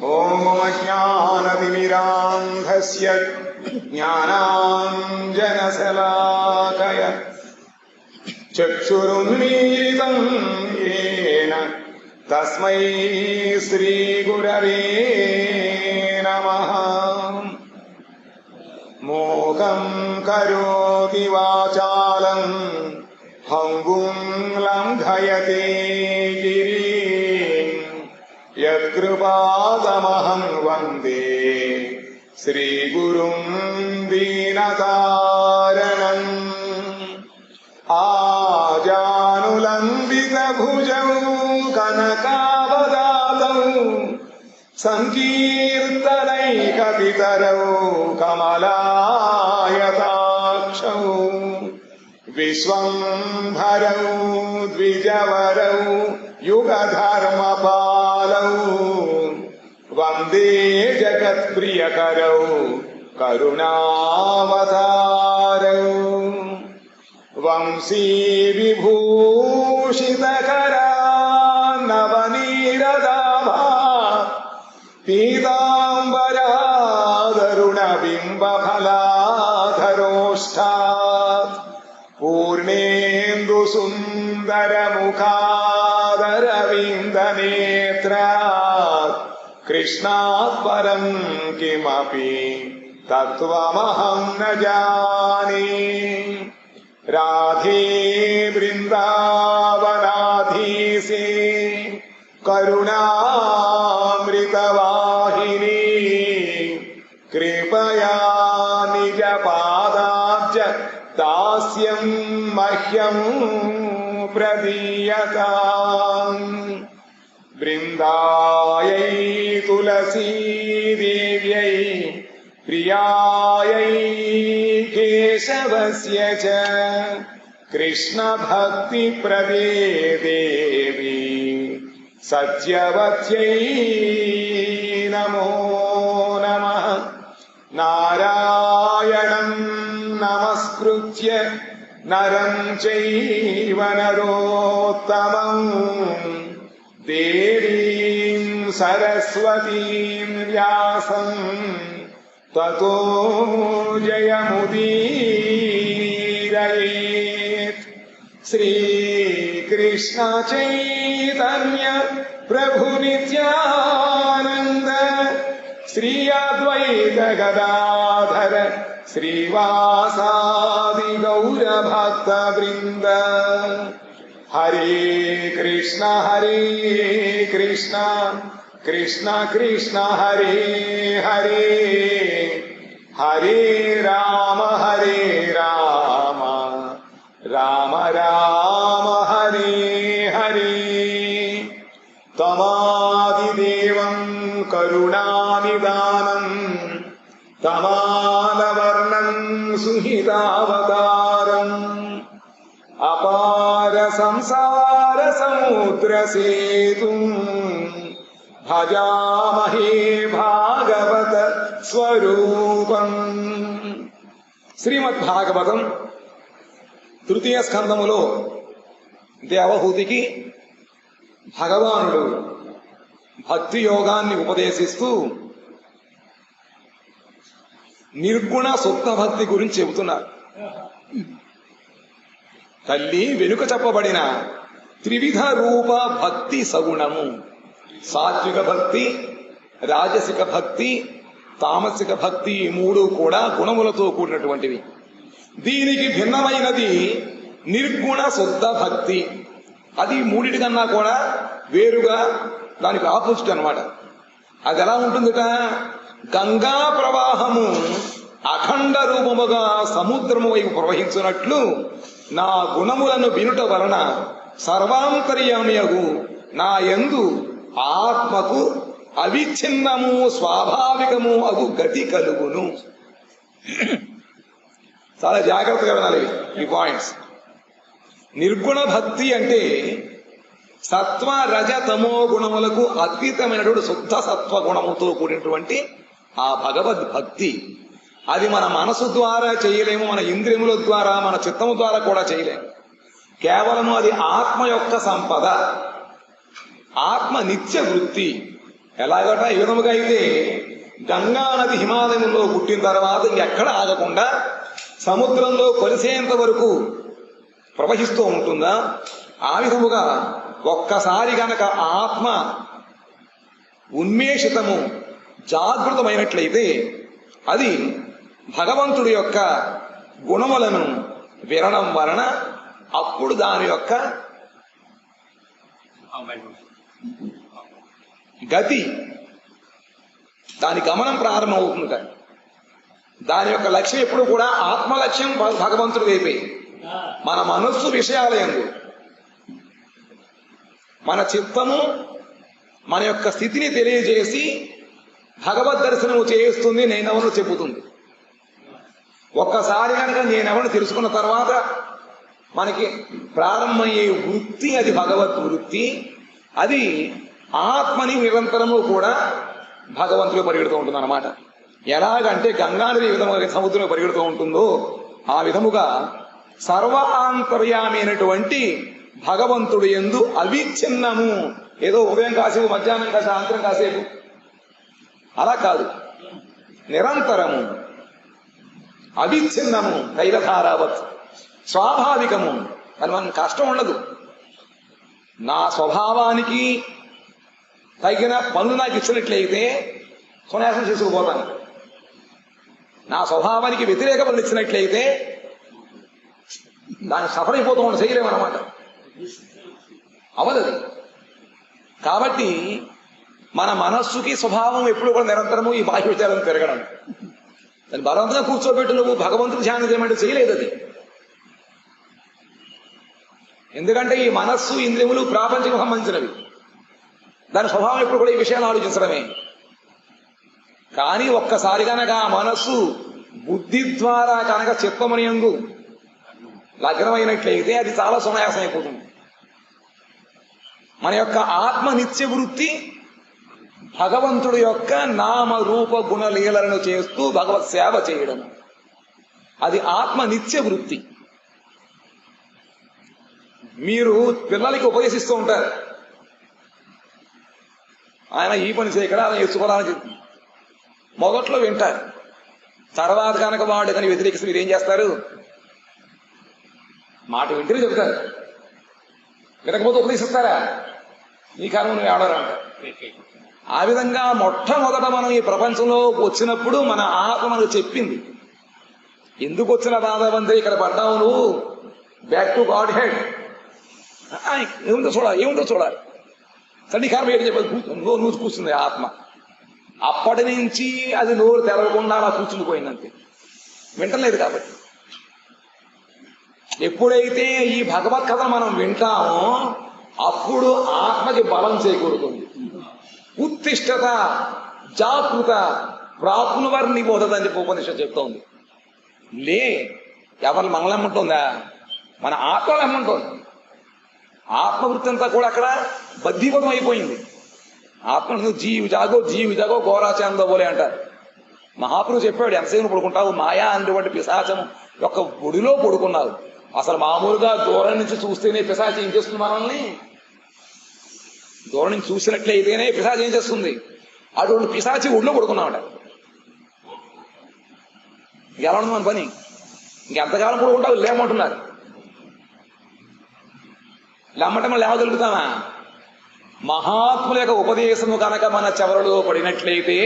ఓం జ్ఞానతిమిరాంధస్య జ్ఞానాంజనశలాకయ చక్షురున్మీలితం యేన తస్మై శ్రీగురవే నమః. మూకం కరోతి వాచాలం భంగుం లంఘయతే గిరిం యత్కృపాతమహం వందే శ్రీగురుం దీనతారణం. ఆజానులంబిత భుజౌ కనకావదాతౌ సంకీర్తనైకపితరౌ కమలాయతాక్షౌ విశ్వంభరౌ ద్విజవరౌ యుగధర్మపాలౌ వందే జగత్ప్రియకరౌ కరుణావతారౌ. వంశీ విభూషితకరా నవనీరదాభా పీతాంబరాదరుణబింబఫలాధరోష్ఠాత్ పూర్ణేందు సుందరముఖాదరవిందనేత్రాత్ కృష్ణాత్ పరం కిమపి తత్వమహం న జానే. రాధే బృందావనాధీసే కరుణామృతవాహిని కృపయా నిజ పాదాబ్జ దాస్యం మహ్యం ప్రదీయతాం. బృందాయై తులసీదేవ్యై ప్రియాయై కేశవస్య చ కృష్ణభక్తి ప్రదే దేవి సత్యవత్యై నమో నమః. నారాయణం నమస్కృత్య నరం చైవ నరోత్తమం దేవీం సరస్వతీం వ్యాసం తతో జయముదీరయేత్. శ్రీకృష్ణ చైతన్య ప్రభు నిత్యానంద శ్రీ అద్వైత గదాధర శ్రీవాసాది గౌర భక్త బృంద. హరే కృష్ణ కృష్ణ కృష్ణ హరే హరే హరే రామ రామ రామ హరే హరే. తమాదిదేవం కరుణానిదానం తమాలవర్ణం సుహితావతారం అపార సంసార సముద్ర సేతుం భజామహే భాగవత స్వరూపం. శ్రీమద్ భాగవతం తృతీయ స్కంధములో దేవహూతికి భగవానుడు భక్తి యోగాన్ని ఉపదేశిస్తూ నిర్గుణ సుప్త భక్తి గురించి చెబుతున్నారు. తల్లి వెనుక చెప్పబడిన త్రివిధ రూప భక్తి సగుణము, సాత్విక భక్తి, రాజసిక భక్తి, తామసిక భక్తి, ఈ మూడు కూడా గుణములతో కూడినటువంటివి. దీనికి భిన్నమైనది నిర్గుణ శుద్ధ భక్తి. అది మూడిటి కన్నా కూడా వేరుగా దానికి ఆపోజిట్ అన్నమాట. అది ఎలా ఉంటుందిట? గంగా ప్రవాహము అఖండ రూపముగా సముద్రము వైపు ప్రవహించున్నట్లు నా గుణములను వినుట వలన సర్వాంతర్యామియగు నా యందు ఆత్మకు అవిచ్ఛిన్నము స్వాభావికము అగు గతి కలుగును. చాలా జాగ్రత్తగా వినాలి ఈ పాయింట్స్. నిర్గుణ భక్తి అంటే సత్వ రజ తమో గుణములకు అతీతమైనటువంటి శుద్ధ సత్వ గుణముతో కూడినటువంటి ఆ భగవద్ భక్తి. అది మన మనసు ద్వారా చేయలేము, మన ఇంద్రియముల ద్వారా, మన చిత్తము ద్వారా కూడా చేయలేము. కేవలము అది ఆత్మ యొక్క సంపద, ఆత్మ నిత్య వృత్తి. ఎలాగట ఈ విధముగా అయితే గంగా నది హిమాలయంలో పుట్టిన తర్వాత ఇంకెక్కడ ఆగకుండా సముద్రంలో కొలిసేంత వరకు ప్రవహిస్తూ ఉంటుందా, ఆ విధముగా ఒక్కసారి గనక ఆత్మ ఉన్మేషితము జాగృతమైనట్లయితే అది భగవంతుడి యొక్క గుణములను వినడం వలన అప్పుడు దాని యొక్క గతి, దాని గమనం ప్రారంభమవుతుంది. దాని యొక్క లక్ష్యం ఎప్పుడు కూడా ఆత్మ లక్ష్యం భగవంతుడి వైపే. మన మనస్సు విషయాలయందు మన చిత్తము మన యొక్క స్థితిని తెలియజేసి భగవద్ దర్శనము చేయిస్తుంది, నేనెవరు చెబుతుంది. ఒక్కసారి కనుక నేనెవరిని తెలుసుకున్న తర్వాత మనకి ప్రారంభమయ్యే వృత్తి అది భగవత్ వృత్తి. అది ఆత్మని నిరంతరము కూడా భగవంతుడు పరిగెడుతూ ఉంటుంది అన్నమాట. ఎలాగంటే గంగానది ఏ విధముగా సముద్రంలో పరిగెడుతూ ఉంటుందో ఆ విధముగా సర్వాంతర్యామి అయినటువంటి భగవంతుడు యందు అవిచ్ఛిన్నము, ఏదో ఉదయం కాసేపు మధ్యాహ్నం కాసేపు సాయంత్రం కాసేపు అలా కాదు, నిరంతరము అవిచ్ఛిన్నము తైలధారావత్ స్వాభావికము. అని మనకు కష్టం ఉండదు. నా స్వభావానికి తగిన పనులు నాకు ఇచ్చినట్లయితే సునాయాసం చేసుకుపోతాను. నా స్వభావానికి వ్యతిరేక పనులు ఇచ్చినట్లయితే దాన్ని సఫర్ అయిపోతూ ఉండి చేయలేమన్నమాట, అవదది. కాబట్టి మన మనస్సుకి స్వభావం ఎప్పుడు కూడా నిరంతరము ఈ బాహ్య విషయాలను తిరగడం. దాన్ని బలవంతంగా కూర్చోబెట్టు నువ్వు భగవంతుడు ధ్యానం చేయమంటే చేయలేదు అది. ఎందుకంటే ఈ మనస్సు ఇంద్రియములు ప్రాపంచికం సంబంధించినవి. దాని స్వభావం ఎప్పుడు కూడా ఈ విషయాలు ఆలోచించడమే. కానీ ఒక్కసారి కనుక ఆ మనస్సు బుద్ధి ద్వారా కనుక చిత్తమనియందు లగ్నమైనట్లయితే అది చాలా సునాయాసం అయిపోతుంది. మన యొక్క ఆత్మ నిత్య వృత్తి భగవంతుడి యొక్క నామ రూప గుణ లీలలను చేస్తూ భగవత్ సేవ చేయడం, అది ఆత్మ నిత్య వృత్తి. మీరు పిల్లలకి ఉపదేశిస్తూ ఉంటారు, ఆయన ఈ పని చేయకడా ఆయన ఎత్తుకోవాలని మొదట్లో వింటారు. తర్వాత కనుక వాడు కానీ వ్యతిరేకిస్తే మీరు ఏం చేస్తారు? మాట వింటేనే చెబుతారు, వినకపోతే ఉపదేశిస్తారా? ఈ కారణం నువ్వు ఆడరా అంటారు. ఆ విధంగా మొట్టమొదట మనం ఈ ప్రపంచంలో వచ్చినప్పుడు మన ఆత్మ మనకు చెప్పింది, ఎందుకు వచ్చిన బాధవంతే ఇక్కడ పడ్డావు నువ్వు, బ్యాక్ టు గాడ్ హెడ్, ఏముందో చూడాలి, ఏముందో చూడాలి. తండ్రి కారణం ఏంటి చెప్పాలి, నూరు కూర్చుంది ఆత్మ. అప్పటి నుంచి అది నోరు తెరవకుండా అలా కూర్చుని పోయిందంతే, వింటలేదు. కాబట్టి ఎప్పుడైతే ఈ భగవత్ కథ మనం వింటామో అప్పుడు ఆత్మకి బలం చేకూరుతుంది. ఉత్తిష్టత జాగృత ప్రాప్నువర్ని బోధదని చెప్పి ఉపనిషత్తు చెప్తోంది. లే, ఎవరు మనల్ని ఎమ్మంటుందా? మన ఆత్మలు ఎమ్మంటోంది. ఆత్మవృత్తి అంతా కూడా అక్కడ బద్ధీభూతం అయిపోయింది. ఆత్మ జీవి జాగో ఘోరాచాందో బోలే అంటారు. మహాపురుషు చెప్పాడు, ఎంతసేపు పడుకుంటావు, మాయా అనేటువంటి పిశాచం యొక్క ఒడిలో పడుకున్నావు. అసలు మామూలుగా దూరం నుంచి చూస్తేనే పిశాచి ఏం చేస్తుంది? మనల్ని దూరం నుంచి చూసినట్లయితేనే పిశాచి ఏం చేస్తుంది? అటువంటి పిశాచి ఒడిలో పడుకున్నామట. ఎలా ఉంది మన పని? ఇంకెంతకాలం పడుకుంటావు? లేమంటున్నారు. లేమంటే లేవగలుగుతామా? మహాత్ముల యొక్క ఉపదేశము కనుక మన చెవరలో పడినట్లయితే,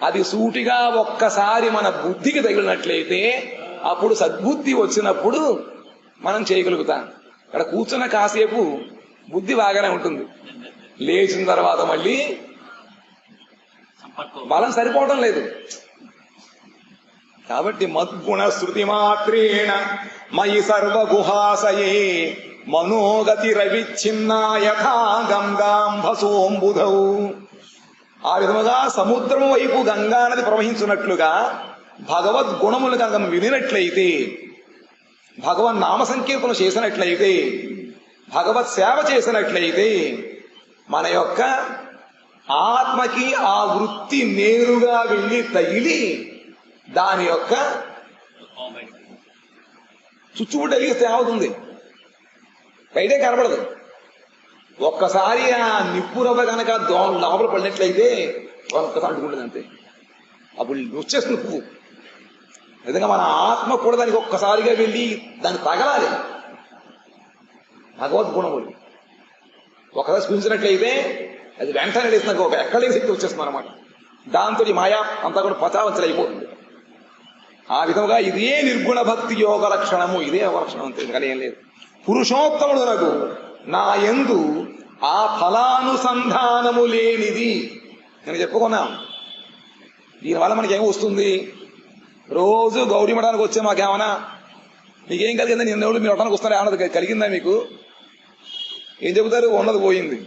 అది సూటిగా ఒక్కసారి మన బుద్ధికి తగిలినట్లయితే, అప్పుడు సద్బుద్ధి వచ్చినప్పుడు మనం చేయగలుగుతాం. ఇక్కడ కూర్చున్న కాసేపు బుద్ధి బాగానే ఉంటుంది, లేచిన తర్వాత మళ్ళీ బలం సరిపోవడం లేదు. కాబట్టి మద్గుణ శృతి మాత్రేణ మయి సర్వగుహాసయే మనోగతి రవిచ్ఛిన్నా యథా గంగాంభసోంబుధౌ. ఆ విధముగా సముద్రం వైపు గంగా నది ప్రవహించున్నట్లుగా భగవద్గుణములు కనుక వినినట్లయితే, భగవన్ నామ సంకీర్తన చేసినట్లయితే, భగవత్ సేవ చేసినట్లయితే, మన యొక్క ఆత్మకి ఆ వృత్తి నేరుగా వెళ్ళి తగిలి దాని యొక్క చుచ్చుబుడ్డ వెలిగిస్తే ఏమవుతుంది? బయటే కనబడదు. ఒక్కసారి ఆ నిప్పురవ్వ కనుక లోపల పడినట్లయితే ఒక్కసారి అంటుకుంటుంది అంతే, అప్పుడు వచ్చేస్తుంది పువ్వు. విధంగా మన ఆత్మ కూడా దానికి ఒక్కసారిగా వెళ్ళి దాన్ని తగలాలి. భగవద్గుణములు ఒకసారి స్పృశించినట్లయితే అది వెంటనే లేసినాక ఒక ఎక్కడలేని శక్తి వచ్చేస్తుంది అనమాట. దాంతో ఈ మాయా అంతా కూడా పచావంచలు అయిపోతుంది. ఆ విధంగా ఇదే నిర్గుణ భక్తి యోగ లక్షణము, ఇదే యోగ లక్షణం అంతే, కానీ ఏం లేదు. పురుషోత్తముడు నాకు నా యందు ఆ ఫలానుసంధానము లేనిది నేను చెప్పుకున్నాం. దీనివల్ల మనకి ఏం వస్తుంది? రోజు గౌరీ మఠానికి వచ్చే మాకేమన్నా మీకేం కలిగిందా? నేను ఎవరు మీరు మఠానికి వస్తారా? ఏమన్నది కలిగిందా మీకు? ఏం చెబుతారు? ఉన్నది పోయింది.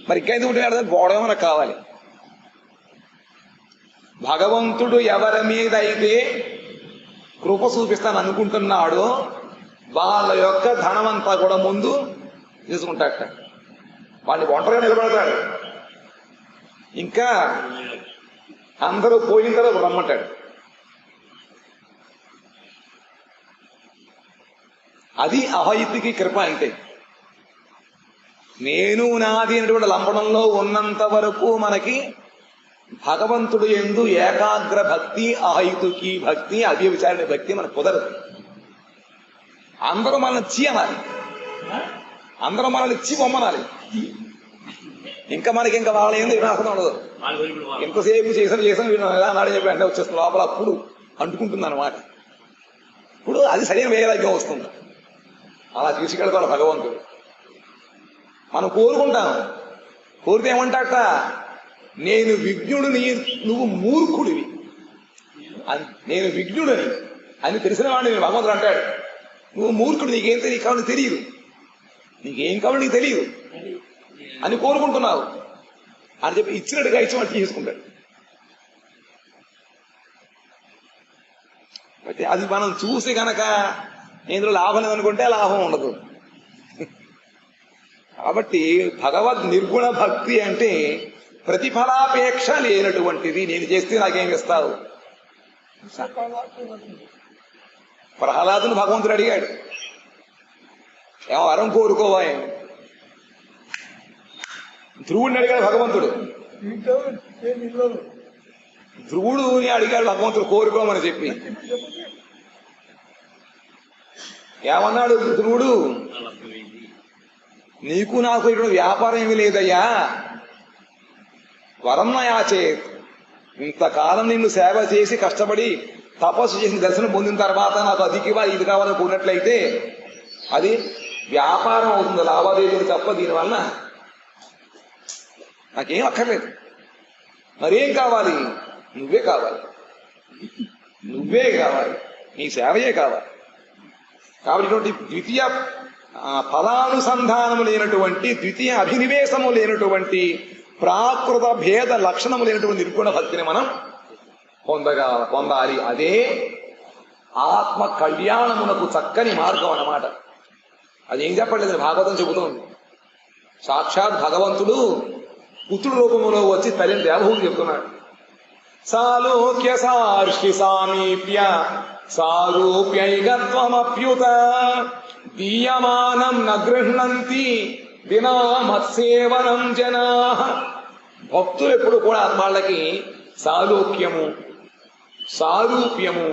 మరి ఇంకా ఎందుకు ఉంటే గోడవ మనకు కావాలి. భగవంతుడు ఎవరి మీద అయితే కృప చూపిస్తాను అనుకుంటున్నాడో వాళ్ళ యొక్క ధనమంతా కూడా ముందు తీసుకుంటాట. వాడిని ఒంటరిగా నిలబడతాడు. ఇంకా అందరూ పోయిన తర్వాత రమ్మంటాడు. అది అహైతికి కృప అంటే. నేను నాది అనేటువంటి లంబడంలో ఉన్నంత వరకు మనకి భగవంతుడు యందు ఏకాగ్ర భక్తి, అహైతుకి భక్తి, అవ్యభిచారణ భక్తి మనకు కుదరదు. అందరూ మనల్ని చీ అనాలి, అందరూ మనల్ని చీ బొమ్మనాలి. ఇంకా మనకి ఇంకా వాళ్ళ ఏందో వినాశం ఉండదు. ఎంతసేపు చేసాను ఎలా నాడని చెప్పి అంటే వచ్చేస్తుంది లోపల. అప్పుడు అంటుకుంటుంది అన్నమాట. ఇప్పుడు అది సరైన వైరాగ్యం వస్తుంది. అలా తీసుకెళ్తాడు భగవంతుడు. మనం కోరుకుంటాం, కోరితే ఏమంటాట? నేను విజ్ఞుడిని, నువ్వు మూర్ఖుడివి. నేను విజ్ఞుడిని అని తెలిసిన వాడిని నేను భగవంతుడు అంటాడు. నువ్వు మూర్ఖుడు, నీకేం కావాలని తెలియదు, నీకేం కావాలి నీకు తెలియదు అని కోరుకుంటున్నావు అని చెప్పి ఇచ్చినట్టుగా ఇచ్చి వాడు తీసుకుంటాడు. అయితే అది మనం చూసి గనక ఇందులో లాభం లేదనుకుంటే లాభం ఉండదు. కాబట్టి భగవద్ నిర్గుణ భక్తి అంటే ప్రతిఫలాపేక్ష లేనటువంటిది. నేను చేస్తే నాకేమి ఇస్తావు? ప్రహ్లాదుని భగవంతుడు అడిగాడు, ఏమో వరం కోరుకోవా? ధ్రువుడిని అడిగాడు భగవంతుడు. ధ్రువుడుని అడిగాడు భగవంతుడు కోరుకోమని చెప్పి. ఏమన్నాడు ధ్రువుడు? నీకు నాకు ఇక్కడ వ్యాపారం ఏమీ లేదయ్యా, వరం నయాచే. ఇంతకాలం నిన్ను సేవ చేసి కష్టపడి తపస్సు చేసి దర్శనం పొందిన తర్వాత నాకు అది కావాలి ఇది కావాలని కోరినట్లయితే అది వ్యాపారం అవుతుంది, లావాదేవీలు తప్ప. దీనివల్ల నాకేం అక్కర్లేదు. మరేం కావాలి? నువ్వే కావాలి, నువ్వే కావాలి, నీ సేవయే కావాలి. కాబట్టి ఇటువంటి ద్వితీయ ఫలానుసంధానము లేనటువంటి, ద్వితీయ అభినివేశము లేనటువంటి, ప్రాకృత భేద లక్షణము లేనటువంటి నిర్గుణ భక్తిని మనం పొందాలి. అదే ఆత్మ కళ్యాణమునకు చక్కని మార్గం అన్నమాట. అదేం చెప్పట్లేదు, భాగవతం చెబుతోంది. సాక్షాత్ భగవంతుడు పుత్రుడు రూపంలో వచ్చి తల్లిని దేవహూతి చెప్తున్నాడు. సాలోక్య సార్షి సామీప్య సారూప్యైకత్వమప్యుత దీయమానం న గృహ్ణంతి వినా మత్సేవనం జనా. భక్తులు ఎప్పుడు కూడా వాళ్ళకి సాలోక్యము, సారూప్యము,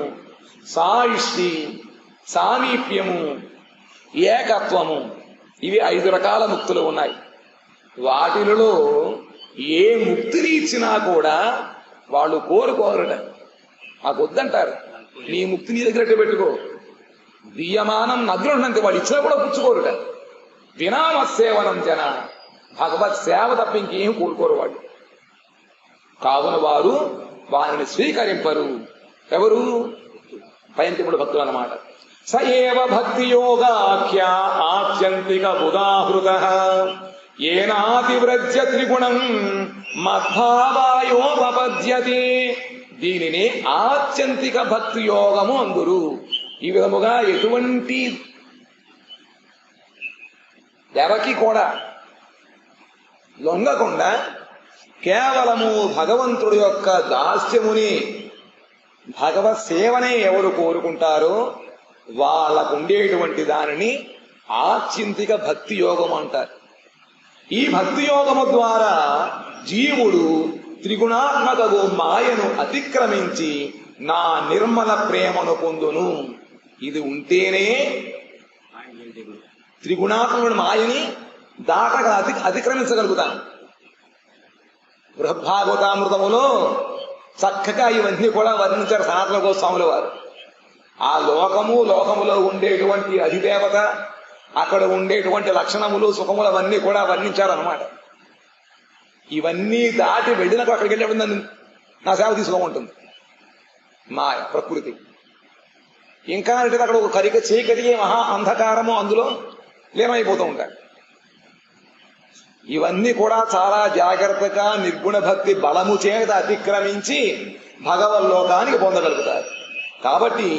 సాయిష్టి, సామీప్యము, ఏకత్వము, ఇవి 5 రకాల ముక్తులు ఉన్నాయి. వాటిలలో ఏ ముక్తిని ఇచ్చినా కూడా వాళ్ళు కోరుకోరట. నాకు వద్దంటారు. నీ ముక్తి నీ దగ్గర పెట్టుకో. దీయమానం నగ్రహణంతి, వాళ్ళు ఇచ్చినా కూడా పుచ్చుకోరుట. వినామసేవనం జన, భగవత్ సేవ తప్ప ఇంకేం కోరుకోరు వాళ్ళు. కావున వారు వారిని స్వీకరింపరు. ఎవరు? పయంతిముడు భక్తులు అన్నమాట. స ఏవ భక్తి యోగాఖ్య ఆత్యంతిక ఉదాహృత ఏనాతివ్రజ్య త్రిగుణం మద్భావాయోపపద్యతే. దీనిని ఆత్యంతిక భక్తి యోగము అందురు. ఈ విధముగా ఎటువంటి ఎవరికి కూడా లొంగకుండా కేవలము భగవంతుడి యొక్క దాస్యముని, భగవత్ సేవనే ఎవరు కోరుకుంటారో వాళ్ళకు ఉండేటువంటి దానిని ఆత్యంతిక భక్తి యోగం అంటారు. ఈ భక్తి యోగము ద్వారా జీవుడు త్రిగుణాత్మకగు మాయను అతిక్రమించి నా నిర్మల ప్రేమను పొందును. ఇది ఉంటేనే త్రిగుణాత్మకుడు మాయని దాటగా అతిక్రమించగలుగుతాను. బృహద్భాగవతామృతములో చక్కగా ఇవన్నీ కూడా వర్ణించారు సనాతన గోస్వాముల వారు. ఆ లోకములో ఉండేటువంటి అధిదేవత, అక్కడ ఉండేటువంటి లక్షణములు సుఖములు అవన్నీ కూడా వర్ణించారు అన్నమాట. ఇవన్నీ దాటి వెళ్ళినప్పుడు అక్కడికి వెళ్ళేప్పుడు నన్ను నా సేవ తీసుకోమంటుంది మాయ ప్రకృతి. ఇంకా అంటే అక్కడ ఒక చీకటి మహా అంధకారము, అందులో లీనమైపోతూ ఉంటాడు. ఇవన్నీ కూడా చాలా జాగ్రత్తగా నిర్గుణ భక్తి బలము చేత అతిక్రమించి భగవల్లోకానికి పొందగలుగుతారు. కాబట్టి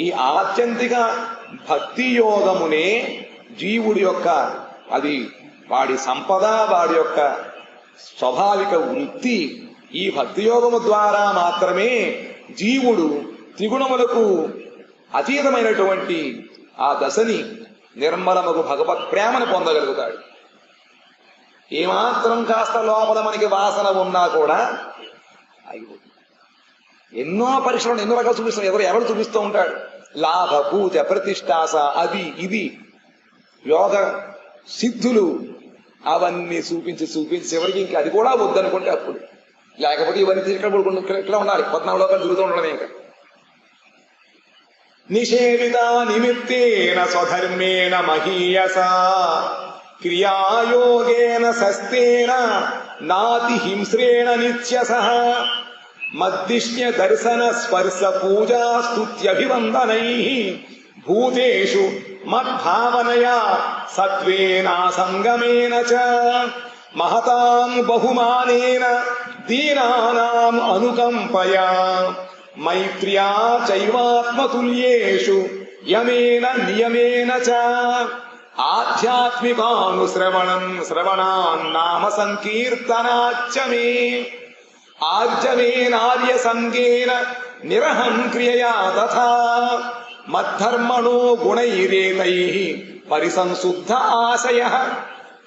ఈ ఆత్యంతిక భక్తి యోగమునే జీవుడి యొక్క అది వాడి సంపద, వాడి యొక్క స్వాభావిక వృత్తి. ఈ భక్తి యోగము ద్వారా మాత్రమే జీవుడు త్రిగుణములకు అతీతమైనటువంటి ఆ దశని నిర్మలమగు భగవత్ ప్రేమను పొందగలుగుతాడు. ఏమాత్రం కాస్త లోపల మనకి వాసన ఉన్నా కూడా ఆగిపోతుంది. ఎన్నో పరీక్షలు ఎన్నో రకాలు చూపిస్తాడు. ఎవరు చూపిస్తూ ఉంటాడు. లాభ పూజ ప్రతిష్టాస అది ఇది యోగ సిద్ధులు అవన్నీ చూపించి చివరికి ఇంకా అది కూడా వద్దనుకుంటే అప్పుడు. లేకపోతే ఇవన్నీ ఇక్కడ ఉండాలి, 14 లోకాలు తిరుగుతూ ఉండడం. ఇంకా నిషేవిత నిమిత్తేన స్వధర్మేణ మహీయస క్రియాయోగేన సస్తేన నాతి హింస్రేణ నిత్యసః మద్దిష్య దర్శన స్పర్శ పూజా స్తుత్యభివందనైః భూతేషు మద్భావనయా సత్వేనా సంగమేన చ మహతాం బహుమానేన దీనానాం అనుకంపయా మైత్ర్యా చైవాత్మతుల్యేషు యమేన నియమేన చ ఆధ్యాత్మికానుశ్రవణం శ్రవణాన్నామ సంకీర్తనాచ్చ మే ఆర్జవేనార్య సంగేన నిరహం క్రియయా తథా మద్ధర్మణో గుణైరేతైః పరిసంశుద్ధ ఆశయః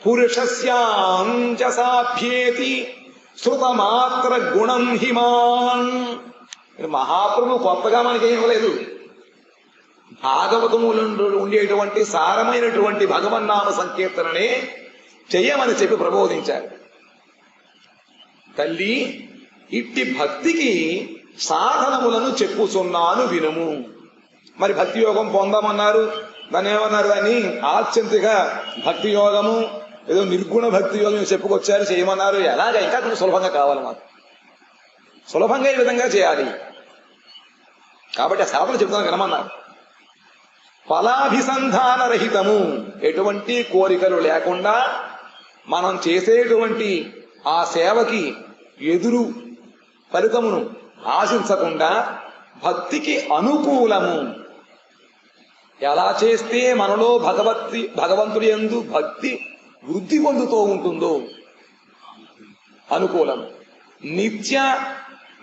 పురుషస్యాంజసాభ్యేతి శృతమాత్ర గుణం హిమాన్. మహాప్రభు కొత్తగా మనకేం ఇవ్వలేదు. భాగవతములు ఉండేటువంటి సారమైనటువంటి భగవన్నామ సంకీర్తననే చెయ్యమని చెప్పి ప్రబోధించారు. తల్లి ఇట్టి భక్తికి సాధనములను చెప్పుచున్నాను వినుము. మరి భక్తి యోగం పొందమన్నారు. దాన్ని ఏమన్నారు? దాన్ని ఆత్యంతిక భక్తి యోగము, ఏదో నిర్గుణ భక్తి యోగం చెప్పుకొచ్చారు, చేయమన్నారు. ఎలాగా? ఇంకా కొంచెం సులభంగా కావాలి మాకు. సులభంగా ఈ విధంగా చేయాలి. కాబట్టి ఆ సాధన చెప్తాను వినమన్నారు. ఫలాభిసంధాన రహితము, ఎటువంటి కోరికలు లేకుండా మనం చేసేటువంటి ఆ సేవకి ఎదురు ఫలితమును ఆశించకుండా భక్తికి అనుకూలము. ఎలా చేస్తే మనలో భగవంతుడి యందు భక్తి వృద్ధి పొందుతూ ఉంటుందో అనుకూలం. నిత్య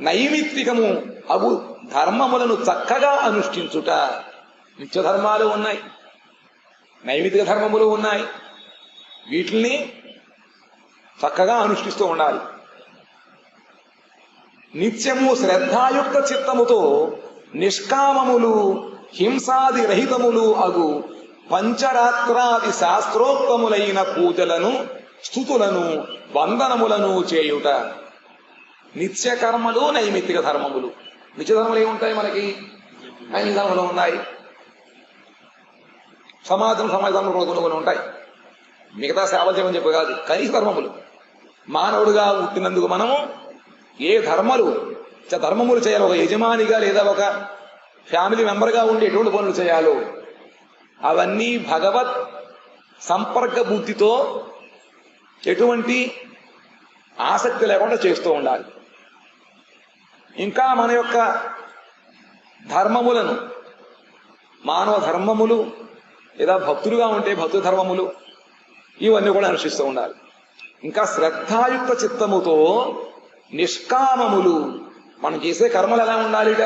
నైమిత్తికము అగు ధర్మములను చక్కగా అనుష్ఠించుట. నిత్య ధర్మాలు ఉన్నాయి, నైమిత్తిక ధర్మములు ఉన్నాయి. వీటిని చక్కగా అనుష్ఠిస్తూ ఉండాలి. నిత్యము శ్రద్ధాయుక్త చిత్తముతో నిష్కామములు హింసాది రహితములు అగు పంచరాత్రాది శాస్త్రోక్తములైన పూజలను స్తుతులను వందనములను చేయుట. నిత్య కర్మలు నైమిత్తిక ధర్మములు. నిత్య ధర్మలు ఏముంటాయి మనకి? నైమిత్తిక ధర్మలు ఉన్నాయి. సమాజ ధర్మలు కొన్ని ఉంటాయి. మిగతా సేవలు చేయమని చెప్పి కాదు, కనీస ధర్మములు. మానవుడిగా పుట్టినందుకు మనము ఏ ధర్మములు చేయాలి, ఒక యజమానిగా లేదా ఒక ఫ్యామిలీ మెంబర్గా ఉండి ఎటువంటి పనులు చేయాలో అవన్నీ భగవత్ సంపర్క బుద్ధితో ఎటువంటి ఆసక్తి లేకుండా చేస్తూ ఉండాలి. ఇంకా మన యొక్క ధర్మములను, మానవ ధర్మములు లేదా భక్తులుగా ఉంటే భక్తు ధర్మములు ఇవన్నీ కూడా అనుష్ఠిస్తూ ఉండాలి. ఇంకా శ్రద్ధాయుక్త చిత్తముతో నిష్కామములు, మనం చేసే కర్మలు ఎలా ఉండాలిట?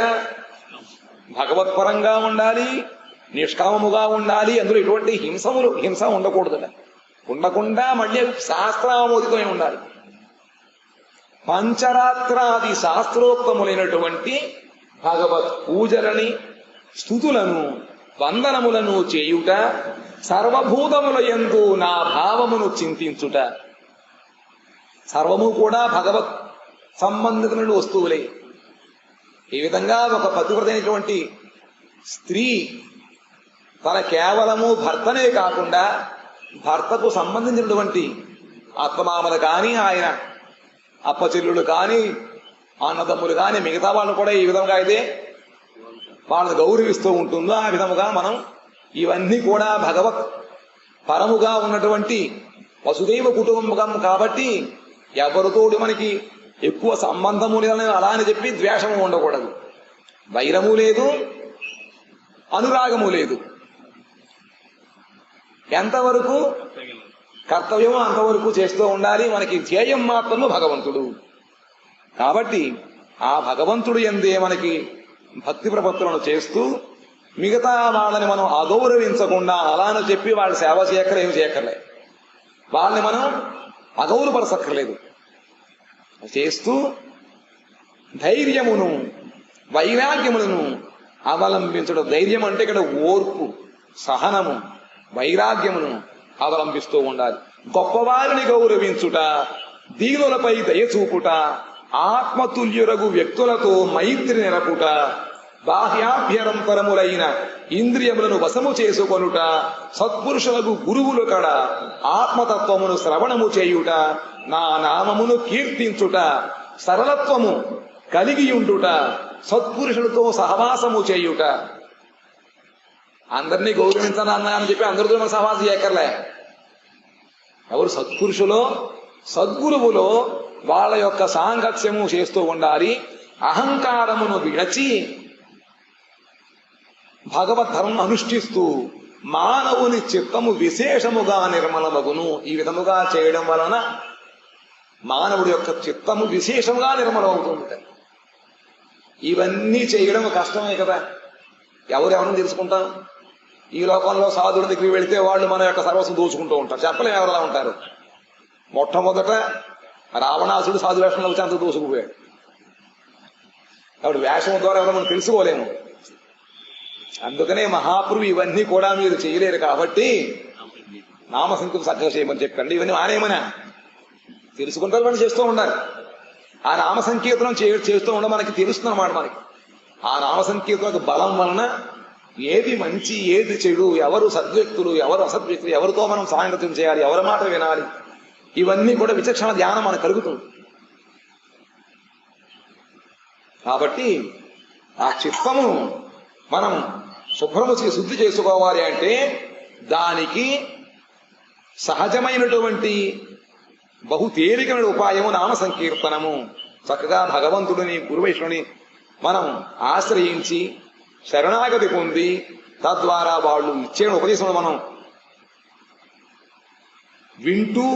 భగవత్పరంగా ఉండాలి, నిష్కామముగా ఉండాలి. అందులో ఎటువంటి హింస ఉండకూడదుట. ఉండకుండా మళ్ళీ శాస్త్రామోదితమై ఉండాలి. పంచరాత్రాది శాస్త్రోక్తములైనటువంటి భగవత్ పూజలని, స్తుతులను, వందనములను చేయుట, సర్వభూతముల యందు నా భావమును చింతించుట. సర్వము కూడా భగవత్ సంబంధితమైన వస్తువులే. ఈ విధంగా ఒక పతివ్రత అయినటువంటి స్త్రీ తన కేవలము భర్తనే కాకుండా భర్తకు సంబంధించినటువంటి అత్తమామలు కానీ, ఆయన అప్పచెల్లులు కానీ, అన్నదమ్ములు కానీ, మిగతా వాళ్ళు కూడా ఈ విధంగా అయితే వాళ్ళని గౌరవిస్తూ ఉంటుందో ఆ విధముగా మనం ఇవన్నీ కూడా భగవత్ పరముగా ఉన్నటువంటి వసుదైవ కుటుంబం కాబట్టి ఎవరితోటి మనకి ఎక్కువ సంబంధము లేదని అలా అని చెప్పి ద్వేషము ఉండకూడదు. వైరము లేదు, అనురాగము లేదు. ఎంతవరకు కర్తవ్యమో అంతవరకు చేస్తూ ఉండాలి. మనకి ధ్యేయం మాత్రము భగవంతుడు కాబట్టి ఆ భగవంతుడు ఎందే మనకి భక్తి ప్రపత్తులను చేస్తూ మిగతా వాళ్ళని మనం అగౌరవించకుండా అలానే చెప్పి వాళ్ళ సేవ చేయక్కర్లే, ఏమి చేయక్కర్లే, వాళ్ళని మనం అగౌరవపరచక్కర్లేదు. చేస్తూ ధైర్యమును, వైరాగ్యములను అవలంబించడం. ధైర్యం అంటే ఇక్కడ ఓర్పు, సహనము, వైరాగ్యమును అవలంబిస్తూ ఉండాలి. గొప్పవారిని గౌరవించుట, దీనులపై దయచూపుట, ఆత్మతుల్యురగు వ్యక్తులతో మైత్రి నెరపుట, బాహ్యాభ్యంతరములైన ఇంద్రియములను వశము చేసుకొనుట, సత్పురుషులకు గురువులు కడ ఆత్మతత్వమును శ్రవణము చేయుట, నా నామమును కీర్తించుట, సరళత్వము కలిగియుండుట, సత్పురుషులతో సహవాసము చేయుట. అందరినీ గౌరవించనన్నా అని చెప్పి అందరితో మనం సహవాసం చేయక్కర్లే. ఎవరు సత్పురుషులో, సద్గురువులో వాళ్ళ యొక్క సాంగత్యము చేస్తూ ఉండాలి. అహంకారమును విడచి భగవద్ధర్మం అనుష్ఠిస్తూ మానవుని చిత్తము విశేషముగా నిర్మలమగును. ఈ విధముగా చేయడం వలన మానవుడి యొక్క చిత్తము విశేషంగా నిర్మలమవుతుంది. ఇవన్నీ చేయడం కష్టమే కదా. ఎవరెవరిని తెలుసుకుంటాం? ఈ లోకంలో సాధువుల దగ్గరికి వెళితే వాళ్ళు మన యొక్క సర్వస్వం దోచుకుంటూ ఉంటారు. చెప్పలేం ఎవరిలా ఉంటారు. మొట్టమొదట రావణాసుడు సాధు వేషంలో వచ్చి అంత దోసుకుపోయాడు. కాబట్టి వేషం ద్వారా ఎవరో మనం తెలుసుకోలేము. అందుకనే మహాప్రభు ఇవన్నీ కూడా మీరు చేయలేరు కాబట్టి నామసంకీర్తన చక్కగా చేయమని చెప్పండి. ఇవన్నీ మానేమనా తెలుసుకుంటారు, మనం చేస్తూ ఉండాలి. ఆ నామ సంకీర్తనం చేస్తూ ఉండ మనకి తెలుస్తుంది అన్నమాట. మనకి ఆ నామ సంకీర్తనకు బలం వలన ఏది మంచి, ఏది చెడు, ఎవరు సద్వ్యక్తులు, ఎవరు అసద్వ్యక్తులు, ఎవరితో మనం సాంగత్యం చేయాలి, ఎవరి మాట వినాలి, ఇవన్నీ కూడా విచక్షణ ధ్యానం మనకు కలుగుతుంది. కాబట్టి ఆ చిత్తము మనం శుభ్రము శుద్ధి చేసుకోవాలి అంటే దానికి సహజమైనటువంటి బహు తేలికైన ఉపాయము నామ సంకీర్తనము. చక్కగా భగవంతుడిని, గురువైష్ణుని మనం ఆశ్రయించి శరణాగతి పొంది తద్వారా వాళ్ళు ఇచ్చే ఉపదేశం మనం వింటూ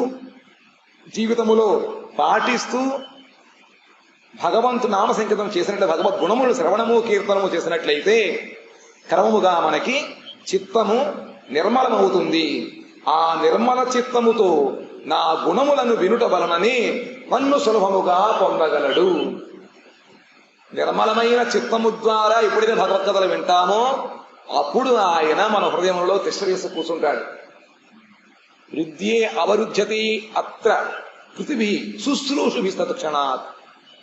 జీవితములో పాటిస్తూ భగవంతు నామ సంకీర్తనం చేసినట్లయితే, భగవద్ గుణములు శ్రవణము కీర్తనము చేసినట్లయితే క్రమముగా మనకి చిత్తము నిర్మలమవుతుంది. ఆ నిర్మల చిత్తముతో నా గుణములను వినుట వలనని నన్ను సులభముగా పొందగలడు. నిర్మలమైన చిత్తము ద్వారా ఎప్పుడైతే భగవద్గీతలు వింటామో అప్పుడు ఆయన మన హృదయంలో తిష్టవేసి కూర్చుంటాడు. వృద్ధ్యే అవరుధ్యతి అత్ర పృథివీ శుశ్రూషుభిస్తక్షణాత్.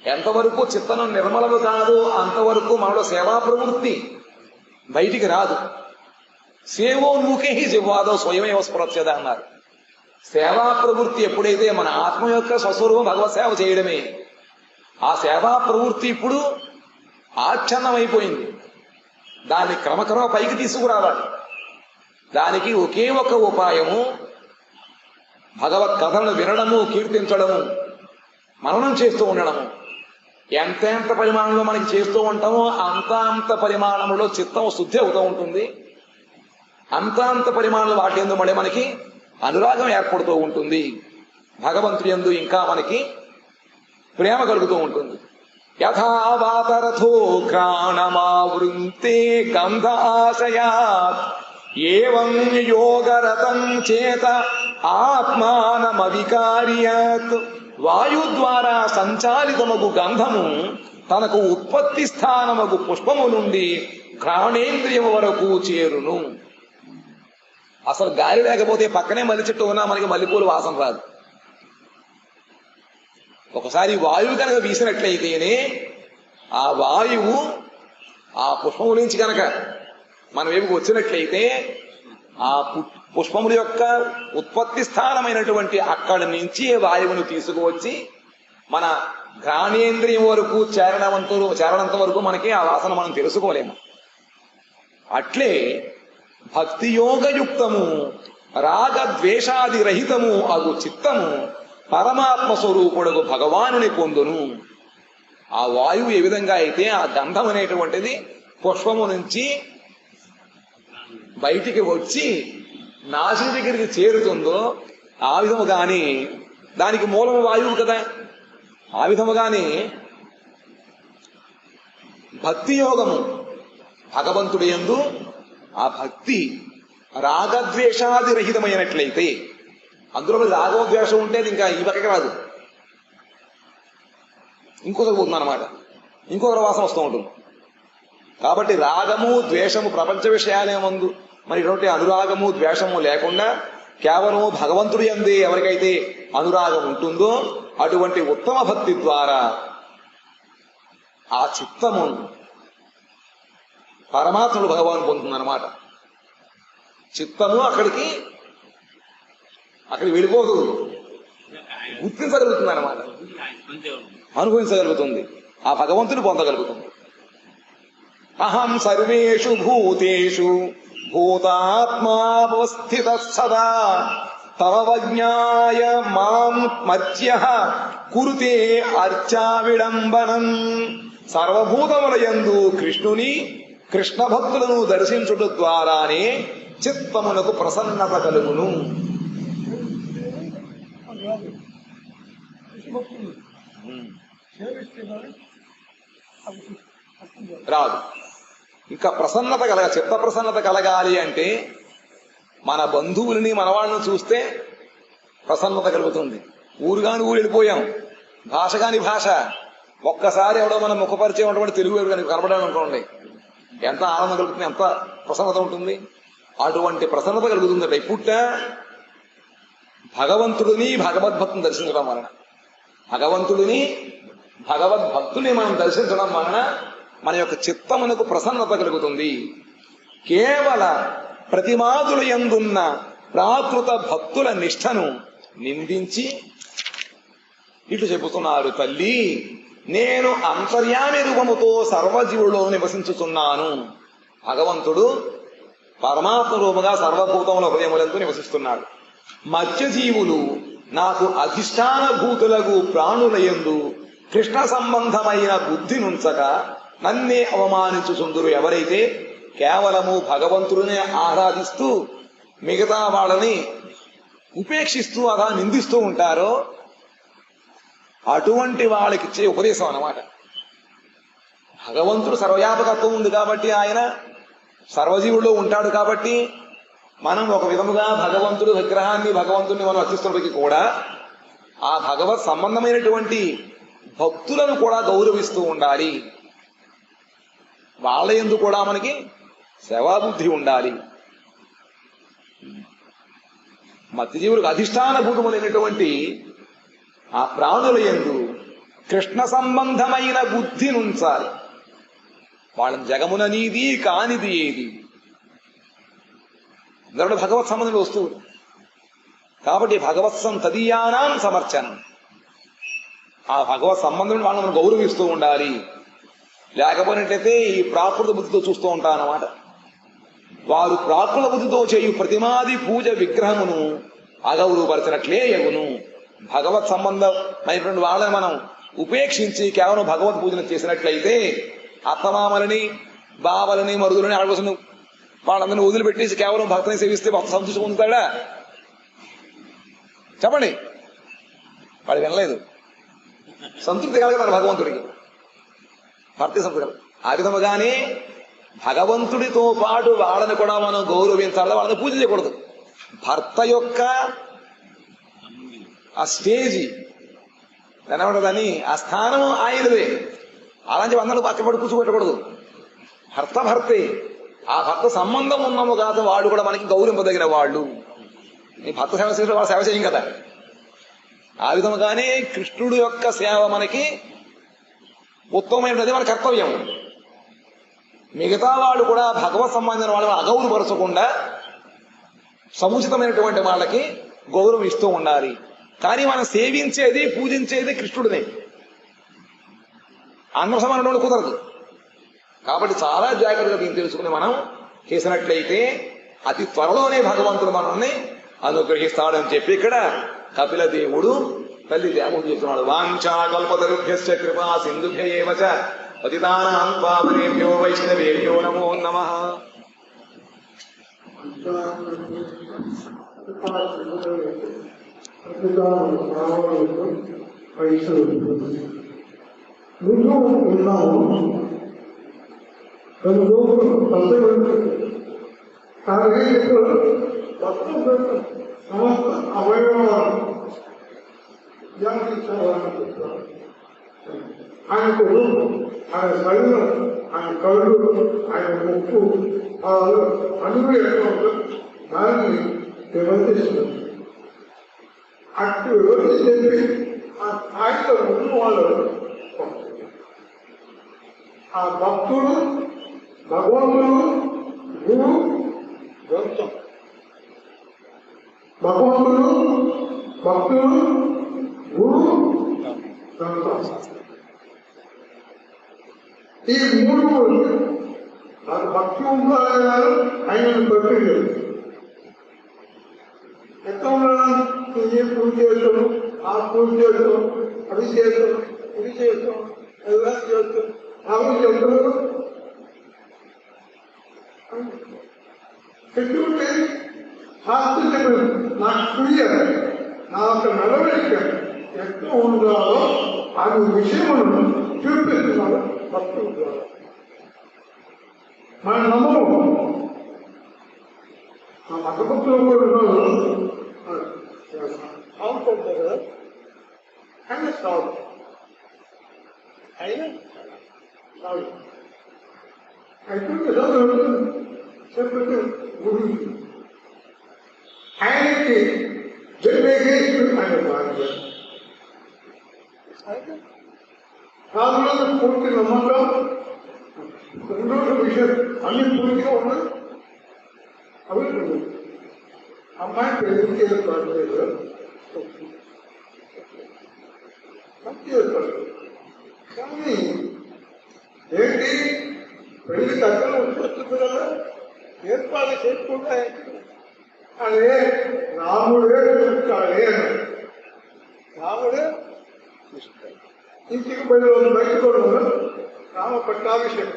ఎంతవరకు చిత్తను నిర్మలము కాదు అంతవరకు మనలో సేవా ప్రవృత్తి బయటికి రాదు. సేవోన్ముఖే జిహ్వాదో స్వయమేవ స్పృచ్యత అన్నారు. సేవా ప్రవృత్తి ఎప్పుడైతే మన ఆత్మ యొక్క స్వస్వరూపం భగవత్ సేవ చేయడమే, ఆ సేవా ప్రవృత్తి ఇప్పుడు ఆచ్ఛన్నమైపోయింది. దాన్ని క్రమక్రమ పైకి తీసుకురావాలి. దానికి ఒకే ఒక ఉపాయము భగవత్ కథలను వినడము, కీర్తించడము, మననం చేస్తూ ఉండడము. ఎంతెంత పరిమాణంలో మనకి చేస్తూ ఉంటామో అంత పరిమాణంలో చిత్తం శుద్ధి అవుతూ ఉంటుంది. అంత పరిమాణంలో వాటి యందు మళ్ళీ మనకి అనురాగం ఏర్పడుతూ ఉంటుంది. భగవంతుడి యందు ఇంకా మనకి ప్రేమ కలుగుతూ ఉంటుంది. యథా వాతరథో ఘ్రాణమావృంతే గంధ ఆశయాత్ ఏవం యోగరతం చేత ఆత్మానమవికార్యాత్. వాయు ద్వారా సంచాలితమగు గంధము తనకు ఉత్పత్తి స్థానమగు పుష్పము నుండి ఘ్రాణేంద్రియము వరకు చేరును. అసలు గాలి లేకపోతే పక్కనే మల్లి చెట్టు ఉన్నా మనకి మల్లెపూలు వాసన రాదు. ఒకసారి వాయువు కనుక వీసినట్లయితేనే ఆ వాయువు ఆ పుష్పము నుంచి కనుక మన వైపుకు వచ్చినట్లయితే ఆ పుష్పముల యొక్క ఉత్పత్తి స్థానమైనటువంటి అక్కడి నుంచి వాయువును తీసుకువచ్చి మన ఘ్రాణేంద్రియం వరకు చేరనంత వరకు మనకి ఆ వాసన మనం తెలుసుకోలేము. అట్లే భక్తియోగయుక్తము రాగద్వేషాది రహితము అగు చిత్తము పరమాత్మ స్వరూపుడుగు భగవానుని పొందును. ఆ వాయువు ఏ విధంగా అయితే ఆ గంధం అనేటువంటిది పుష్పము నుంచి బయటికి వచ్చి నాశి దగ్గరికి చేరుతుందో ఆ విధముగాని దానికి మూలము వాయువు కదా. ఆ విధముగాని భక్తి యోగము భగవంతుడి యందు ఆ భక్తి రాగద్వేషాది రహితమైనట్లయితే, అందులో రాగద్వేషం ఉంటే ఇంకా ఈ పక్కకి రాదు, ఇంకొకరు పోతుంది అనమాట, ఇంకొకరు వాసన వస్తూ ఉంటుంది. కాబట్టి రాగము ద్వేషము ప్రపంచ విషయాలేమందు మరి ఇటువంటి అనురాగము ద్వేషము లేకుండా కేవలం భగవంతుడి యందే ఎవరికైతే అనురాగం ఉంటుందో అటువంటి ఉత్తమ భక్తి ద్వారా ఆ చిత్తము పరమాత్ముడు భగవాన్ పొందుతుందన్నమాట. చిత్తము అక్కడికి వెళ్ళిపోదు, గుర్తించగలుగుతుంది అన్నమాట, అనుభవించగలుగుతుంది, ఆ భగవంతుడు పొందగలుగుతుంది. అహం సర్వేషు భూతేషు భూతాత్మావస్థిత సదా తవ మాం మర్త్యః కురుతే అర్చా విడంబనం. సర్వభూతముల యందు కృష్ణుని కృష్ణ భక్తులను దర్శించుట ద్వారానే చిత్తమునకు ప్రసన్నత కలుగును. రాదు. ఇంకా ప్రసన్నత చిత్త ప్రసన్నత కలగాలి అంటే మన బంధువులని మనవాళ్ళని చూస్తే ప్రసన్నత కలుగుతుంది. ఊరుగాని ఊరు వెళ్ళిపోయాం, భాష కాని భాష, ఒక్కసారి ఎవడో మనం ముఖపరిచయం ఉన్నటువంటి తెలుగు కనపడాలి అనుకోండి, ఎంత ఆనందం కలుగుతుంది, ఎంత ప్రసన్నత ఉంటుంది. అటువంటి ప్రసన్నత కలుగుతుందట ఇప్పుట భగవంతుడిని భగవద్భక్తుని దర్శించడం వలన, భగవంతుడిని భగవద్భక్తుని మనం దర్శించడం వలన మన యొక్క చిత్తమునకు ప్రసన్నత కలుగుతుంది. కేవల ప్రతిమాదుల యందున్న ప్రాకృత భక్తుల నిష్ఠను నిందించి ఇటు చెబుతున్నారు, తల్లి నేను అంతర్యామి రూపముతో సర్వజీవుల్లో నివసించుతున్నాను. భగవంతుడు పరమాత్మ రూపంగా సర్వభూతముల హృదయములందు నివసిస్తున్నాడు. మత్స్యజీవులు నాకు అధిష్టాన భూతులకు ప్రాణులయందు కృష్ణ సంబంధమైన బుద్ధి నుంచక నన్నే అవమానించుచుందురు. ఎవరైతే కేవలము భగవంతుడినే ఆరాధిస్తూ మిగతా వాళ్ళని ఉపేక్షిస్తూ అలా నిందిస్తూ ఉంటారో అటువంటి వాళ్ళకి ఇచ్చే ఉపదేశం అన్నమాట. భగవంతుడు సర్వవ్యాపకత్వం ఉంది కాబట్టి, ఆయన సర్వజీవుల్లో ఉంటాడు కాబట్టి మనం ఒక విధముగా భగవంతుడు విగ్రహాన్ని భగవంతుడిని మనం అర్చిస్తున్నప్పటికీ కూడా ఆ భగవత్ సంబంధమైనటువంటి భక్తులను కూడా గౌరవిస్తూ ఉండాలి. వాళ్ళ యందు కూడా మనకి సేవాబుద్ధి ఉండాలి. మత్స్యజీవులకు అధిష్టాన భూతములైనటువంటి ఆ ప్రాణుల యందు కృష్ణ సంబంధమైన బుద్ధి నుంచాలి. వాళ్ళని జగమున నీది కానిది ఏది, అందరూ భగవత్ సంబంధంలో వస్తువులు కాబట్టి భగవత్సం తదీయానాం సమర్చనం, ఆ భగవత్ సంబంధం వాళ్ళని మనం గౌరవిస్తూ ఉండాలి. లేకపోయినట్లయితే ఈ ప్రాకృత బుద్ధితో చూస్తూ ఉంటారన్నమాట. వారు ప్రాకృత బుద్ధితో చేయు ప్రతిమాది పూజ విగ్రహమును అగౌరవపరచినట్లే యగును. భగవత్ సంబంధమైనటువంటి వాళ్ళని మనం ఉపేక్షించి కేవలం భగవత్ పూజను చేసినట్లయితే అత్తమామలని బావలని మరుదులని ఆడవలసిన వాళ్ళందరినీ వదిలిపెట్టేసి కేవలం భక్తుని సేవిస్తే భక్త సంతృష్టి పొందుతాడా? చెప్పండి. వాడు వినలేదు. సంతృప్తి కలగదు భగవంతుడికి, భక్తి సంతృప్తి కలగదు. ఆ విధముగానే భగవంతుడితో పాటు వాళ్ళని కూడా మనం గౌరవించాలి, వాళ్ళని పూజ చేయకూడదు. భర్త యొక్క ఆ స్టేజీ ఏమంటదని ఆ స్థానం ఆయనదే. అలాంటి అందరూ పక్కపడి కూర్చోబెట్టకూడదు. భర్తే, ఆ భర్త సంబంధం ఉన్నాము కాదు వాడు కూడా మనకి గౌరవింపదగిన వాళ్ళు. నీ భర్త సేవ చేసిన వాళ్ళు సేవ చేయం కదా. ఆ విధముగానే కృష్ణుడు యొక్క సేవ మనకి ఉత్తమమైనది, మన కర్తవ్యం. మిగతా వాళ్ళు కూడా భగవత్ సంబంధించిన వాళ్ళని అగౌరవపరచకుండా సముచితమైనటువంటి వాళ్ళకి గౌరవం ఇస్తూ ఉండాలి. కానీ మనం సేవించేది పూజించేది కృష్ణుడిని, అందరూ సమానం కుదరదు. కాబట్టి చాలా జాగ్రత్తగా దీన్ని తెలుసుకుని మనం చేసినట్లయితే అతి త్వరలోనే భగవంతుడు మనల్ని అనుగ్రహిస్తాడని చెప్పి ఇక్కడ కపిల దేవుడు తల్లి దేవత చెప్తున్నాడు. వాంఛా కల్పతరుభ్యశ్చ కృపా సింధుభ్య ఏవ చ పతితానాం పావనేభ్యో వైష్ణవేభ్యో నమో నమః. నువ్వు ఉన్నావు సమస్త అవయవాలు ఆయనకు రూపం, ఆయన శరీరం, ఆయన కళ్ళు, ఆయన ముక్కు అన్ని ఎట్లా దాన్ని విమర్శిస్తున్నారు. అటు వివరించి చెప్పి ఆ స్థాయిలో ఉన్న వాళ్ళు ఆ భక్తుడు, భగవంతుడు, గురు, గ్రంథం. భగవంతుడు, భక్తుడు, గురు, గ్రంథం. ఈ మూడు నాకు భక్తి ఉండాలన్నారు. ఆయన భక్తి ఎక్కడ ఉండడం, ఏ పూజ చేస్తాం, ఆ పూజ చేస్తాం, అది చేస్తాం, ఇది చేస్తాం, ఎలా చేస్తాం, అవి చెప్తారు. పెట్టుకుంటే శాస్త్రం నాకు క్లియర్, నా యొక్క నడవడిక ఎట్లా ఉండాలో అది విషయములను చూపిస్తున్నారు భక్తుల ద్వారా. మన నమ్మకం ఆ మతభక్తులు కూడా సాగుతుంది కదా, ఆయన సాగు ఆయన సాగు అయితే చెప్పండి. గురించి ఆయనకి జన్మేశ్వరుడు ఆయన భార్య సాధువులకు పూర్తి నమ్మకం. రెండో విషయం అన్ని పూర్తిగా ఉన్నాయి. అవి అమ్మాయి పెళ్లి చేసుకోవట్లేదు, చేసుకోలేదు. కానీ ఏంటి పెళ్లి దగ్గర వచ్చేస్తుంది కదా, ఏర్పాటు చేసుకుంటా. అదే రాముడే చూస్తాడే అన్నాడు. రాముడే చూస్తాడు. ఇంటికి బయటకు కూడా రామ పట్టాభిషేకం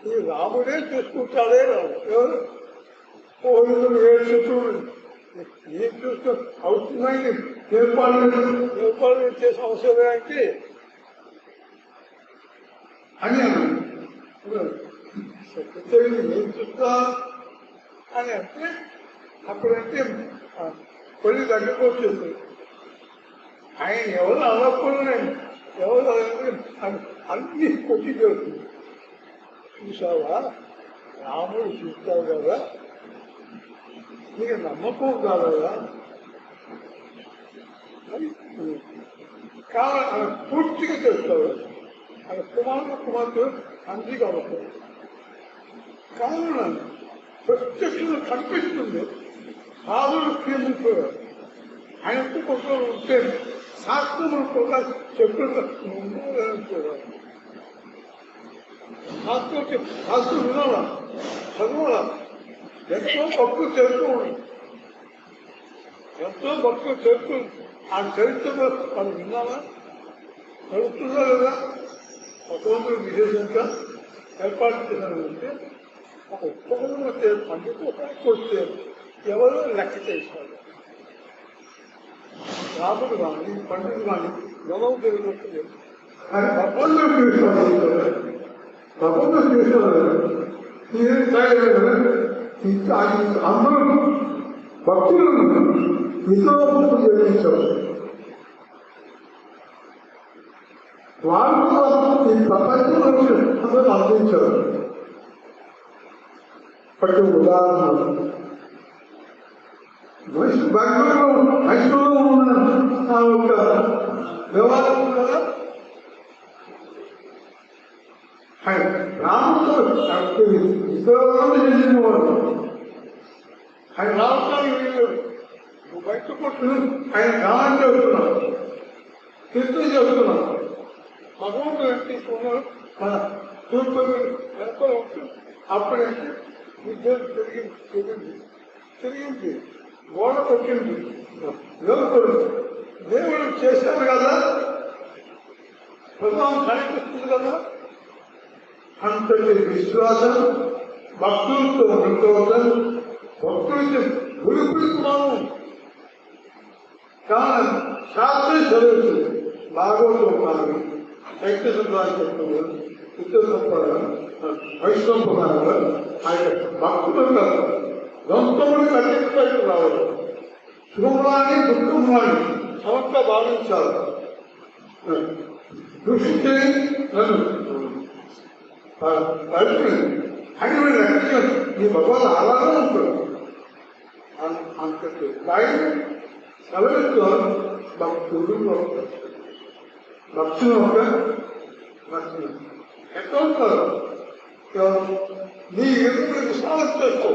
ఈ రాముడే చూసుకుంటాడే రాము. ఎవరు పోయిన చూడు ఏం చూస్తూ అవుతున్నాయి ఏర్పాటు చేసే అవసరానికి అని అన్నాడు. సెక్రటరీని ఏం చూస్తా అని అంటే అప్పుడంటే కొన్ని దగ్గరకు వచ్చేది. ఆయన ఎవరు అనకూడదండి, ఎవరు అన్ని కొట్టి చేస్తుంది. చూసావా రాముడు చూస్తావు కదా, నీకు నమ్మకం కాదా కావాలి. ఆయన పూర్తిగా చేస్తాడు. ఆయన కుమార్తె తండ్రి కాబట్టి కారణం ప్రత్యక్షంగా కనిపిస్తుంది. సాధుడు క్షీణిపోయాడు. ఆయనకు కొంత ఉంటే శాస్త్రములు కూడా చెప్తున్నా శాస్త్రం వినాలా, చదవాలా. ఎంతో భక్తులు చేస్తూ ఉంది, ఎంతో భక్తులు చేస్తుంది. ఆ చరిత్రలో వాళ్ళు విన్నారా, చదువుతుందా లేదా? భగవంతుడు విశేషంగా ఏర్పాటు చేశారంటే ఒక ఉత్సవం వస్తే పండితులకు వస్తే ఎవరో లెక్క చేశారు. రాముడు కానీ పండితుడు కానీ ఎవరు తెలియదు. ఆయన ప్రపంచం చూసుకోవాలి, ప్రపంచం చూసుకోవాలి. ఇంకా అందరూ భక్తులను ఇతరులకు చేయించారు. వాళ్ళు ఈ ప్రపంచంలో అందరూ అందించారు. ప్రతి ఉదాహరణ మైసూరులో ఉన్న ఆ యొక్క వ్యవహారం కదా, ఆయన రాముడు ఇతరులను చెందినవాడు. ఆయన రావటానికి వీళ్ళు బయట కొట్టు ఆయన గానం చేస్తున్నాడు, కీర్తన చేస్తున్నాడు. భగవంతుడు ఏం తీసుకున్నాడు, మన తూర్పు వెనక ఉంటుంది. అప్పుడైతే విద్యుత్ తిరిగింది గోడ కొట్టింది. యువకుడు దేవుడు చేశారు కదా, ప్రభావం కనిపిస్తుంది కదా. అంతటి విశ్వాసం భక్తులతో ఉండవద్దు. భక్తులకి గురిపిస్తున్నాము కానీ శాస్త్రం చదువుతుంది. భాగవతం కానీ శక్తి సంప్రదాయం చెప్తుంది, ఇతర సంప్రదాయం వైష్ణవ ప్రధానంగా ఆయన భక్తులు కాదు. దొంతములు కట్టించడానికి రావాలి. శుభములాన్ని దుఃఖములాన్ని సమస్త భావించాలి. దృష్టి నన్ను అని రక్షణ నీ భగవాన్ ఆరాధన ఉంటుంది. అంతటి ఆయన సెలవుతో భక్తులు రక్షణ ఒక రక్షణ ఎక్కడ ఉంటారు. నీ ఎదురు విశ్వాసం చేసుకో,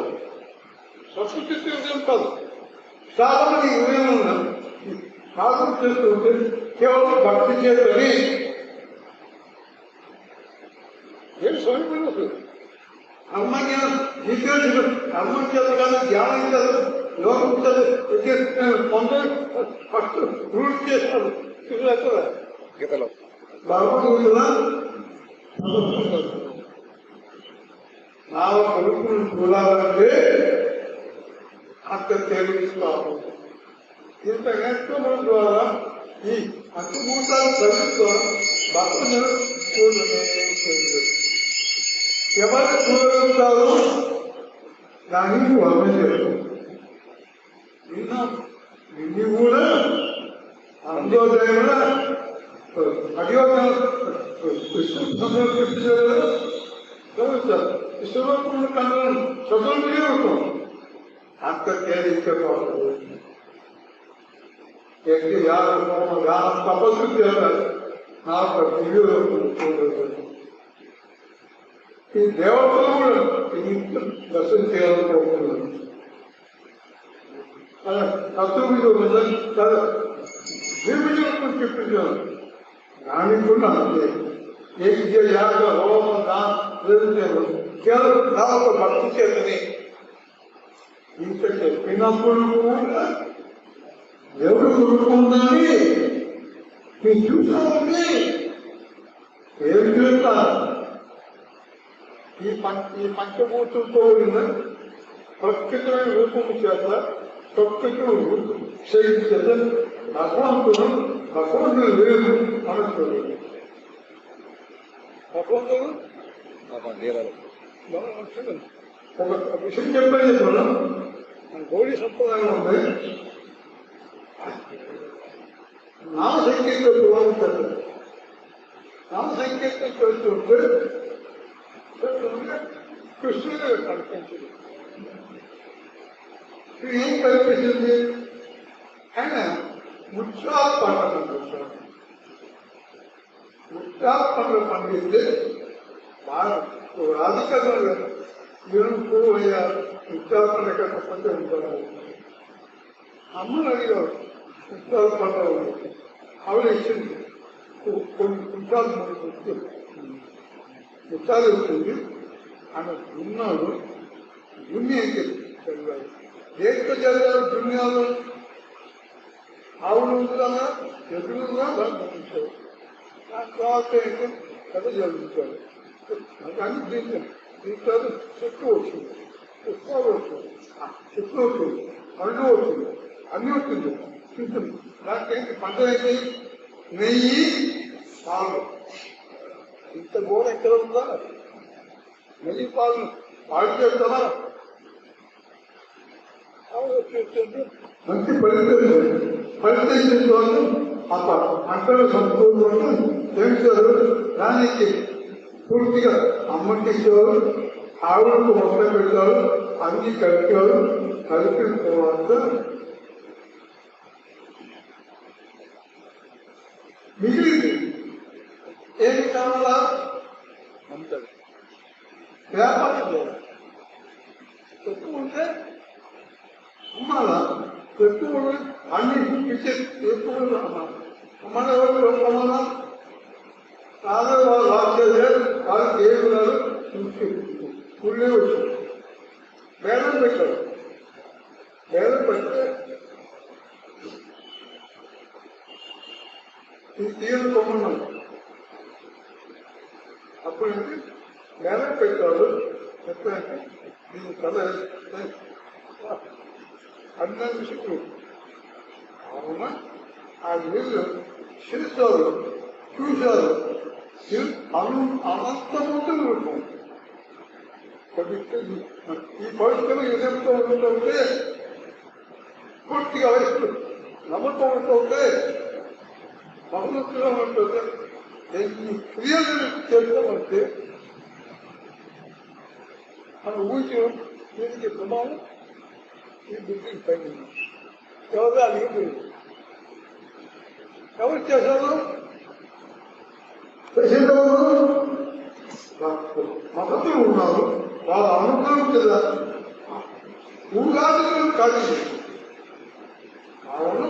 సంస్కృతి ఉదయం కాదు. సాధన నీ ఉదయం ఉన్నా సాధన చేస్తుంటే కేవలం భక్తి చేతని ఏం సమీపంలో అమ్మజ్ఞానం జీవితం అమ్మం చేత కానీ ధ్యానం చేత యోగం చేత పొందే ఫస్ట్ రూట్ చేస్తారు. గీతలో భగవద్గీతలో నా కొడుకును చూడాలంటే అంత తెలివిస్తాము. ఇంత నేర్చుకోవడం ద్వారా ఈ అత్తుమూటాలు చదువుతో భక్తులు ఎవరు చూడగలుగుతారో దానికి వర్మ చేస్తాం. ఇన్ని కూడా అంత్యోదయంలో విశ్వరూపంలో కన్ను చదువుతూనే ఉంటాం. అంత తేలికపోతుంది. తపస్సు చేయాలి. నాకు ఈ దేవతలు కూడా దర్శనం చేయాలనుకుంటున్నాను. జీవితం చెప్పించాను. దానికి కూడా అంతే. ఏ యాగ హోమం దాని కేవలం దాదాపు భక్తి చేతని ఇంత చెప్పినప్పుడు కూడా ఎవరు కొనుక్కుందని మీరు చూసామండి. ఏం చూస్తారు? ఈ పంచభూతులతో ఉన్న ప్రకృతమైన రూపము చేత ప్రకృతిలో శైలి చేత భగవంతుడు లేదు మనసు. భగవంతుడు ఒక విషయం చెప్పేది మనం గౌరీ సంప్రదాయం ఉంది. నామసంకీర్తం బాగుంటుంది. నామసంకీర్తం చేస్తుంటే కృష్ణుడు కనిపించింది. ఏం కనిపించింది? ఆయన ముత్యాల పండుగ పండించాడు. ముత్యాల పండుగ పండిస్తే బాగా రాధికగా ఏనుగు అయ్యారు. ముత్యాల పండుగ పండుగ ఉంటారు. అమ్మని అడిగారు ముత్యాల పండుగ. ఆవిడ ఇచ్చింది కొన్ని ముత్యాలు ముత్యాలు ఇచ్చింది. ఆమె దున్నాడు. దున్ని అయితే చదివారు. దేంతో చదివారు దున్యాలు? ఆవులు ఉంటుందా ఎదురుగా పంపించారు. దాని తర్వాత అయితే కథ చదివించారు. కానీ దీంతో చెట్టు వచ్చింది, పుష్పాలు వచ్చింది, చెట్లు వచ్చింది, పండు వచ్చింది, అన్ని వచ్చింది. దానికి ఏంటి పంట అయితే నెయ్యి పాలు ఇంత గోడ ఎక్కడ ఉందా? నెయ్యి పాలు పాడు చేస్తారా? మంచి ఫలితం చేసేవాళ్ళు ఆ పంటలు సంపూర్ణ చేయించారు. దానికి పూర్తిగా అమ్మకిచ్చేవారు, ఆవులకు మొత్తం పెట్టారు, అన్ని కలిపారు. కలిపిన తర్వాత మిగిలింది ఏమి కావాలా? అంటారు వ్యాపారం చేయాలి. ఎక్కువ ఉంటే అమ్మాలా, ఎక్కువ అన్ని ఇచ్చే ఎక్కువ మన ఎవరు అమ్మాలా? నాదే వాళ్ళు రాసేదే వాళ్ళకి ఏమి రాదు. ఊళ్ళే వచ్చారు, బేరం పెట్టారు. బేరం పెడితే ఇది తీసుకోమన్నాం. అప్పుడు బేరం పెట్టాడు. ఎప్పుడంటే దీని కథ అన్న విషయం అవునా? ఆ నీళ్ళు చూశారు, అనంతమంది రూపం. ఈ పరిస్థితులు ఎదురుతో ఉంటుంటే పూర్తిగా వయసు నమ్మకం ఉంటుంటే భగవంతుగా ఉంటుంది. ఈ క్రియలు చేస్తామంటే మన ఊరికి దీనికి ప్రమాణం ఈ బిల్డింగ్ పైన ఎవరు అడిగి ఎవరు చేశారు? చేసేటప్పుడు మద్దతులు ఉన్నారు. వాళ్ళ అనుగ్రహం కదా ఊగాదులు కాదు. వాళ్ళు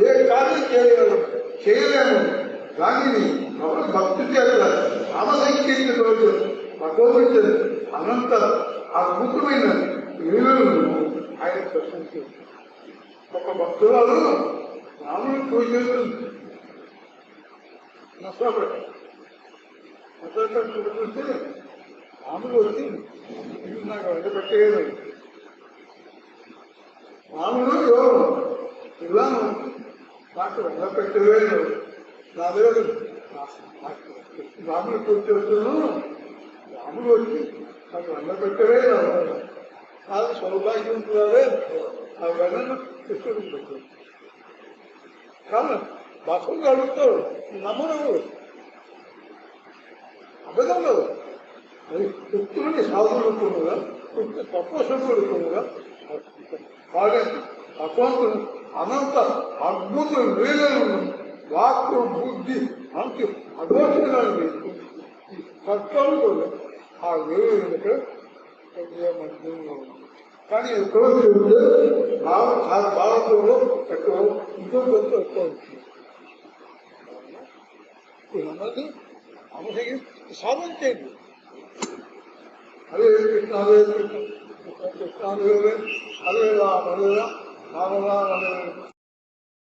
ఏ కార్యం చేయలేము. దానిని భక్తి చేత నామసంకీర్తి రోజు భగవంతుడు అనంత అద్భుతమైన లీలలను ఆయన ప్రశ్నించారు. ఒక భక్తురాలు రాముని పూజ చేస్తుంది. నష్టపడి చూస్తే రాముడు వచ్చి నాకు వంట పెట్టేది. రాముడు ఎవరు ఇలా నాకు వంట పెట్టలేదు. నా దగ్గర రాముడు పూజ చేస్తున్నాను. రాముడు వచ్చి నాకు వంట పెట్టలేదు. నాకు సౌభాగ్యవంతురాలే ఆ వెన్నను కృష్ణుడికి పెట్టాడు. కానీ భక్తులు అడుగుతాడు, నమ్మనవు అబద్ధం లేదు. అది కృష్ణుని సాధుడుకునుగా తపస్సుడుకునుగా వాడే భగవంతుడు అనంత అద్భుత లీలలను వాక్కు బుద్ధి అంతే అదోషాలు కర్తలు కూడా ఆ లీల కానీ ఎక్కడో చూస్తే భారతంలో ఎక్కువ ఇంకో కొంత ఎక్కువ ఉంటుంది. నమ్మది అమ్మకి సాధన చేయండి. హరే కృష్ణ హరే కృష్ణ కృష్ణ హరే హరే హరే రామ హరే రామ రామ రామ హరే